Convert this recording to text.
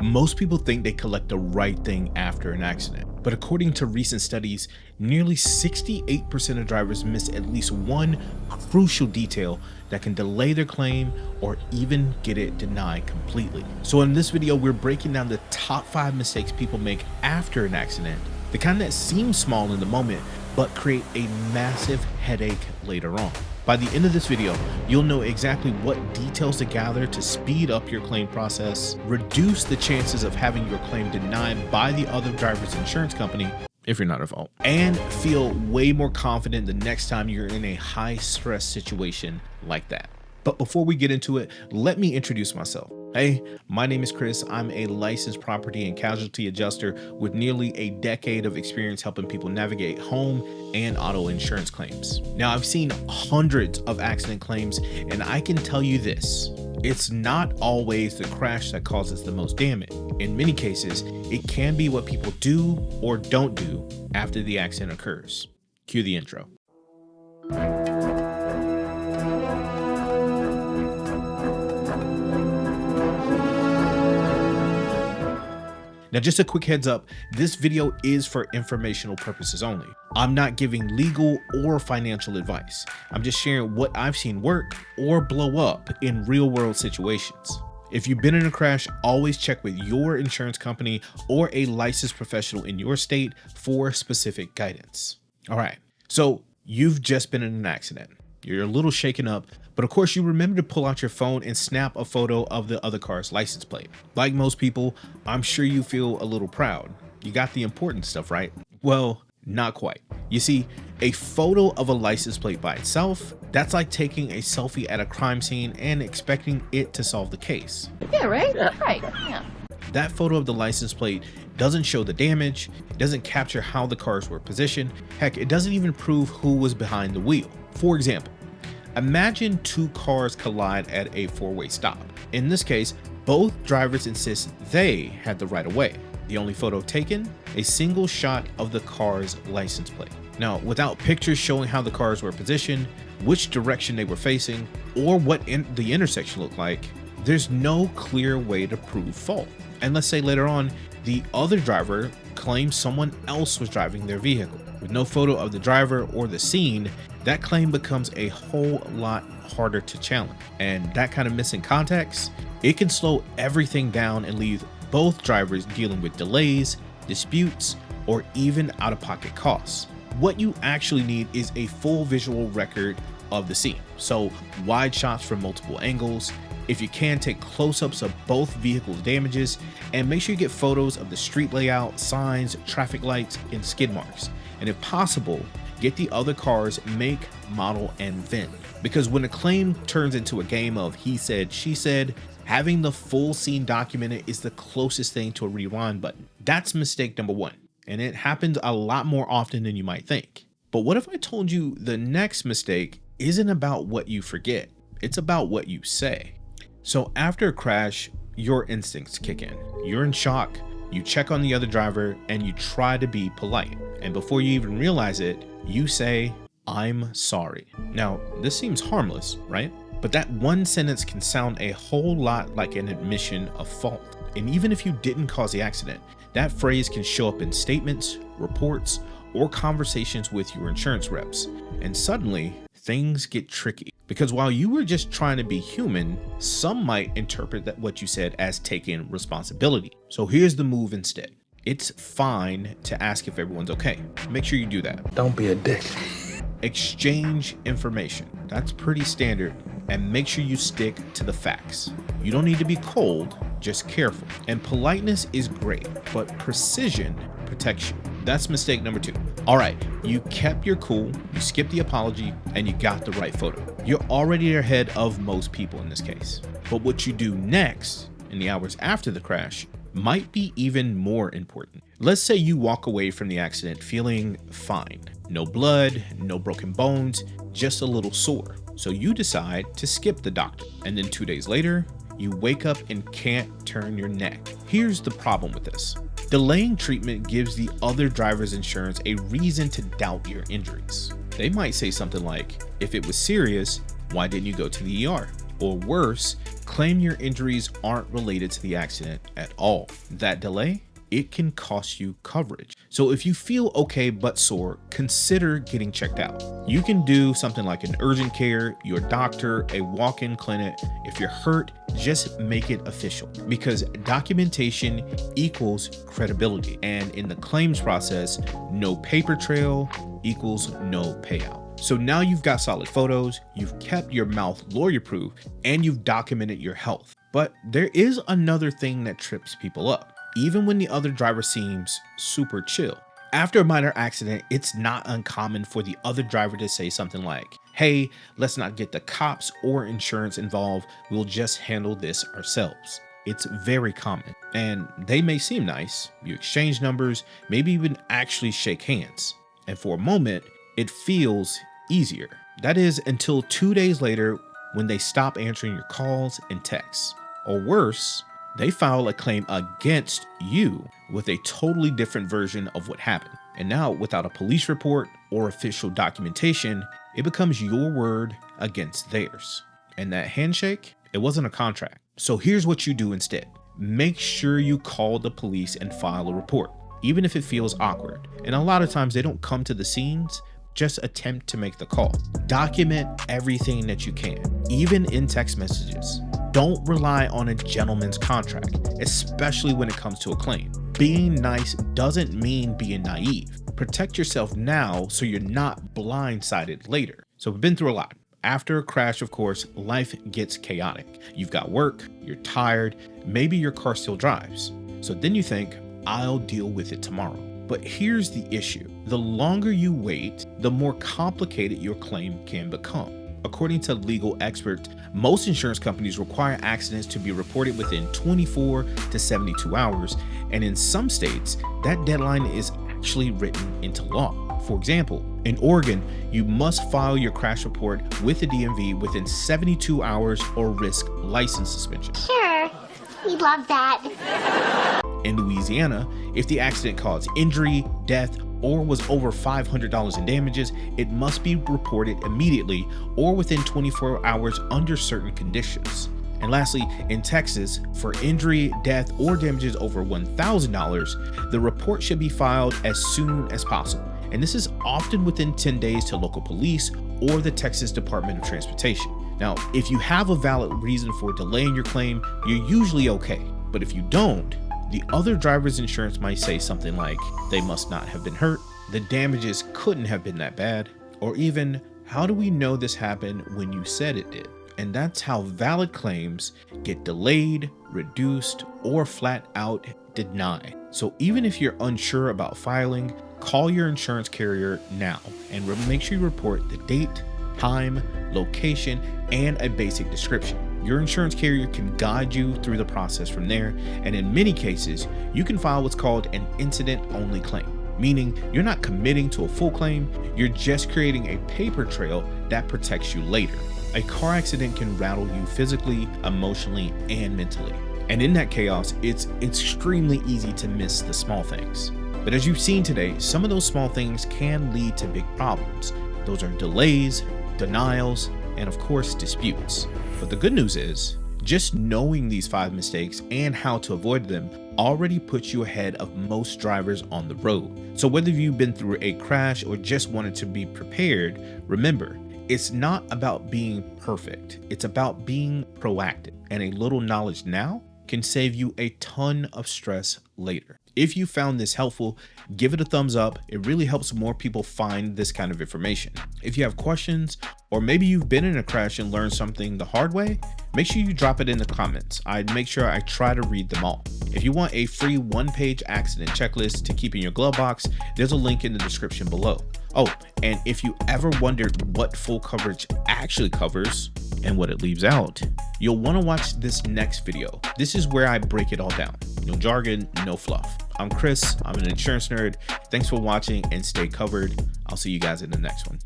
Most people think they collect the right thing after an accident, but according to recent studies, nearly 68% of drivers miss at least one crucial detail that can delay their claim or even get it denied completely. So in this video, we're breaking down the top 5 mistakes people make after an accident, the kind that seem small in the moment, but create a massive headache later on. By the end of this video, you'll know exactly what details to gather to speed up your claim process, reduce the chances of having your claim denied by the other driver's insurance company, if you're not at fault, and feel way more confident the next time you're in a high stress situation like that. But before we get into it, let me introduce myself. Hey, my name is Chris. I'm a licensed property and casualty adjuster with nearly a decade of experience helping people navigate home and auto insurance claims. Now, I've seen hundreds of accident claims, and I can tell you this: it's not always the crash that causes the most damage. In many cases, it can be what people do or don't do after the accident occurs. Cue the intro. Now, just a quick heads up, this video is for informational purposes only. I'm not giving legal or financial advice. I'm just sharing what I've seen work or blow up in real world situations. If you've been in a crash, always check with your insurance company or a licensed professional in your state for specific guidance. All right, so you've just been in an accident. You're a little shaken up, but of course you remember to pull out your phone and snap a photo of the other car's license plate. Like most people, I'm sure you feel a little proud. You got the important stuff, right? Well, not quite. You see, a photo of a license plate by itself, that's like taking a selfie at a crime scene and expecting it to solve the case. Yeah, right? Right, yeah. That photo of the license plate doesn't show the damage, it doesn't capture how the cars were positioned. Heck, it doesn't even prove who was behind the wheel. For example, imagine two cars collide at a four-way stop. In this case, both drivers insist they had the right of way. The only photo taken, a single shot of the car's license plate. Now, without pictures showing how the cars were positioned, which direction they were facing, or what the intersection looked like, there's no clear way to prove fault. And let's say later on, the other driver claims someone else was driving their vehicle. With no photo of the driver or the scene, that claim becomes a whole lot harder to challenge. And that kind of missing context, it can slow everything down and leave both drivers dealing with delays, disputes, or even out-of-pocket costs. What you actually need is a full visual record of the scene. So wide shots from multiple angles. If you can, take close-ups of both vehicles' damages, and make sure you get photos of the street layout, signs, traffic lights, and skid marks. And if possible, get the other car's make, model, and VIN. Because when a claim turns into a game of he said, she said, having the full scene documented is the closest thing to a rewind button. That's mistake number 1. And it happens a lot more often than you might think. But what if I told you the next mistake isn't about what you forget, it's about what you say? So after a crash, your instincts kick in. You're in shock, you check on the other driver, and you try to be polite. And before you even realize it, you say, "I'm sorry." Now, this seems harmless, right? But that one sentence can sound a whole lot like an admission of fault. And even if you didn't cause the accident, that phrase can show up in statements, reports, or conversations with your insurance reps. And suddenly, things get tricky. Because while you were just trying to be human, some might interpret that what you said as taking responsibility. So here's the move instead. It's fine to ask if everyone's okay. Make sure you do that. Don't be a dick. Exchange information. That's pretty standard. And make sure you stick to the facts. You don't need to be cold, just careful. And politeness is great, but precision protects you. That's mistake number 2. All right, you kept your cool, you skipped the apology, and you got the right photo. You're already ahead of most people in this case. But what you do next, in the hours after the crash, might be even more important. Let's say you walk away from the accident feeling fine. No blood, no broken bones, just a little sore. So you decide to skip the doctor. And then 2 days later, you wake up and can't turn your neck. Here's the problem with this. Delaying treatment gives the other driver's insurance a reason to doubt your injuries. They might say something like, if it was serious, why didn't you go to the ER? Or worse, Claim your injuries aren't related to the accident at all. That delay, it can cost you coverage. So if you feel okay but sore, consider getting checked out. You can do something like an urgent care, your doctor, a walk-in clinic. If you're hurt, just make it official, because documentation equals credibility. And in the claims process, no paper trail equals no payout. So now you've got solid photos, you've kept your mouth lawyer-proof, and you've documented your health. But there is another thing that trips people up, even when the other driver seems super chill. After a minor accident, it's not uncommon for the other driver to say something like, "Hey, let's not get the cops or insurance involved. We'll just handle this ourselves." It's very common, and they may seem nice. You exchange numbers, maybe even actually shake hands. And for a moment, it feels easier. That is until 2 days later when they stop answering your calls and texts. Or worse, they file a claim against you with a totally different version of what happened. And now, without a police report or official documentation, it becomes your word against theirs. And that handshake, it wasn't a contract. So here's what you do instead. Make sure you call the police and file a report, even if it feels awkward. And a lot of times they don't come to the scenes, just attempt to make the call. Document everything that you can, even in text messages. Don't rely on a gentleman's contract, especially when it comes to a claim. Being nice doesn't mean being naive. Protect yourself now so you're not blindsided later. So we've been through a lot. After a crash, of course, life gets chaotic. You've got work, you're tired, maybe your car still drives. So then you think, I'll deal with it tomorrow. But here's the issue. The longer you wait, the more complicated your claim can become. According to legal experts, most insurance companies require accidents to be reported within 24 to 72 hours, and in some states, that deadline is actually written into law. For example, in Oregon, you must file your crash report with the DMV within 72 hours or risk license suspension. Sure, we love that. In Louisiana, if the accident caused injury, death, or was over $500 in damages, it must be reported immediately or within 24 hours under certain conditions. And lastly, in Texas, for injury, death, or damages over $1,000, the report should be filed as soon as possible. And this is often within 10 days to local police or the Texas Department of Transportation. Now, if you have a valid reason for delaying your claim, you're usually okay. But if you don't, the other driver's insurance might say something like, they must not have been hurt, the damages couldn't have been that bad, or even, how do we know this happened when you said it did? And that's how valid claims get delayed, reduced, or flat out denied. So even if you're unsure about filing, call your insurance carrier now and make sure you report the date, time, location, and a basic description. Your insurance carrier can guide you through the process from there, and in many cases, you can file what's called an incident-only claim, meaning you're not committing to a full claim, you're just creating a paper trail that protects you later. A car accident can rattle you physically, emotionally, and mentally. And in that chaos, it's extremely easy to miss the small things. But as you've seen today, some of those small things can lead to big problems. Those are delays, denials, and of course, disputes. But the good news is, just knowing these 5 mistakes and how to avoid them already puts you ahead of most drivers on the road. So whether you've been through a crash or just wanted to be prepared, remember, it's not about being perfect. It's about being proactive. And a little knowledge now can save you a ton of stress later. If you found this helpful, give it a thumbs up. It really helps more people find this kind of information. If you have questions, or maybe you've been in a crash and learned something the hard way, make sure you drop it in the comments. I'd make sure I try to read them all. If you want a free 1-page accident checklist to keep in your glove box, there's a link in the description below. Oh, and if you ever wondered what full coverage actually covers and what it leaves out, you'll want to watch this next video. This is where I break it all down. No jargon, no fluff. I'm Chris, I'm an insurance nerd. Thanks for watching and stay covered. I'll see you guys in the next one.